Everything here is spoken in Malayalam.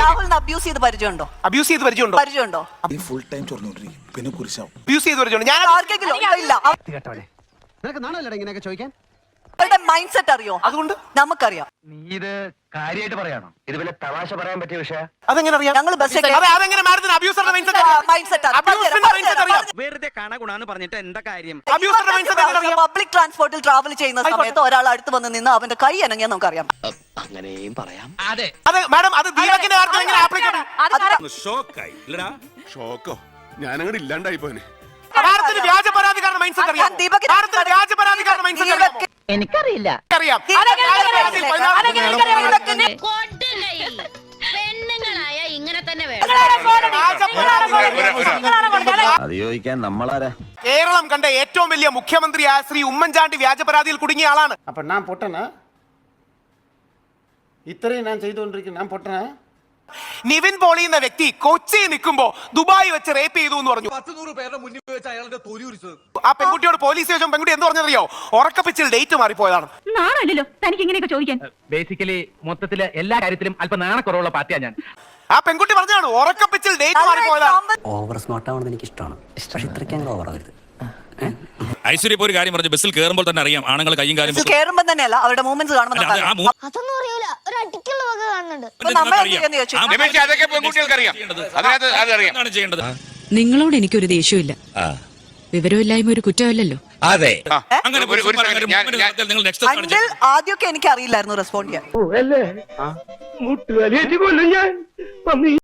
രാഹുലിനെ അബ്യൂസ് ചെയ്ത് പരിചയമുണ്ടോ? അബ്യൂസ് ചെയ്ത് പരിചയമുണ്ടോ? ഫുൾ ടൈം ചൊറിഞ്ഞോണ്ടിരിക്കും, പിന്നെ കുരിശാവും. അബ്യൂസ് ചെയ്ത് പരിചയമുണ്ടോ? ഞാൻ ആർക്കെങ്കിലും ഇല്ല. നിനക്ക് നാണല്ലേ ഇങ്ങനെയൊക്കെ ചോദിക്കാൻ? അവരുടെ മൈൻഡ് സെറ്റ് അറിയോ? അതുകൊണ്ട് നമുക്കറിയാം. നീ ഇത് കാര്യമായിട്ട് പറയാണോ? ഇത് വല്ല തമാശ പറയാൻ പറ്റിയ വിഷയം? അതെങ്ങനെ അറിയാം? ഞങ്ങൾ ബസ് അതെങ്ങനെ മാഡത്തിന് അബ്യൂസറുടെ മൈൻഡ് സെറ്റ് അറിയാം? വെറുതെ കാണാകുണാന്ന് പറഞ്ഞിട്ട് എന്താ കാര്യം? അബ്യൂസറുടെ മൈൻഡ് സെറ്റ് എങ്ങനെ അറിയാം? പബ്ലിക് ട്രാൻസ്പോർട്ടിൽ ട്രാവൽ ചെയ്യുന്ന സമയത്ത് ഒരാൾ അടുത്ത് വന്ന് നിന്ന് അവന്റെ കൈ അനങ്ങിയാൽ നമുക്കറിയാം. അങ്ങനെയും പറയാം. അതെ, അത് മാഡം അത് ദീപകിന്റെ കാര്യത്തിൽ എങ്ങനെ ആപ്ലിക്കബിൾ? ഷോക്കോ, ഞാനങ്ങോട്ട് ഇല്ലാണ്ടായി പോനെ. മാഡത്തിന് വ്യാജ പരാതിക്കാരുടെ മൈൻഡ് സെറ്റ് അറിയാം? മാഡത്തിന് വ്യാജ പരാതിക്കാരുടെ മൈൻഡ് സെറ്റ് അറിയാം? എനിക്കറിയില്ല. അറിയാം. പെണ്ണുങ്ങളായ ഇങ്ങനെ തന്നെ വേണം. അത് ചോദിക്കാൻ നമ്മളാരാ? കേരളം കണ്ട ഏറ്റവും വലിയ മുഖ്യമന്ത്രിയായ ശ്രീ ഉമ്മൻചാണ്ടി വ്യാജ പരാതിയിൽ കുടുങ്ങിയ ആളാണ്. അപ്പൊ ഞാൻ പൊട്ടനാ? ഇത്രയും ഞാൻ ചെയ്തുകൊണ്ടിരിക്കുന്നു, ഞാൻ പൊട്ടനാ? നിവിൻ പോളി എന്ന വ്യക്തി കൊച്ചി നിൽക്കുമ്പോ ദുബായ് വെച്ച് റേപ്പ് ചെയ്തു എന്ന് പറഞ്ഞു. 10-100 പേരുടെ മുന്നിൽ വെച്ച് അയാളുടെ തൊലി ഉരിച്ചത്. ആ പെൺകുട്ടിയോട് പോലീസ് സ്റ്റേഷൻ പെൺകുട്ടി എന്ത് പറഞ്ഞറിയോ? ഉറക്കപ്പിച്ചിൽ ഡേറ്റ് മാറിപ്പോയതാണ്. നാണല്ലോ തനിക്ക് ഇങ്ങനെയൊക്കെ ചോദിക്കാൻ. ബേസിക്കലി മൊത്തത്തില് എല്ലാ കാര്യത്തിലും അല്പം നാണക്കുറവുള്ള പാർട്ടിയാ ഞാൻ. ആ പെൺകുട്ടി പറഞ്ഞാണ് ഉറക്കപ്പിച്ചിൽ ഡേറ്റ് മാറിപ്പോയതാണ്. ഓവർ സ്മാർട്ട് ആവണമെന്ന് എനിക്ക് ഇഷ്ടമാണ്. പക്ഷെ ഇത്രയ്ക്ക് ഓവർ ആവരുത്. ഐശ്വര്യ ഒരു കാര്യം പറഞ്ഞു, ബസ്സിൽ കയറുമ്പോൾ തന്നെ അറിയാം ആണുങ്ങൾ കയ്യും കാര്യം കേറുമ്പോ തന്നെയല്ല അവരുടെ മൂവ്മെന്റ്സ് കാണുമ്പോൾ അതൊന്നും അറിയില്ല. ഒരു അടിക്കുള്ള വക കാണുന്നുണ്ട്. അതൊക്കെ പെൺകുട്ടികൾക്ക് അറിയാം. എന്താണ് ചെയ്യേണ്ടത്? നിങ്ങളോട് എനിക്കൊരു ദേഷ്യമില്ല. വിവരമില്ലായ്മ ഒരു കുറ്റമല്ലല്ലോ. അതെ, അങ്ങനെ നിങ്ങൾ നെക്സ്റ്റ് ആദ്യമൊക്കെ എനിക്ക് അറിയില്ലായിരുന്നു റെസ്പോണ്ട് ചെയ്യാൻ.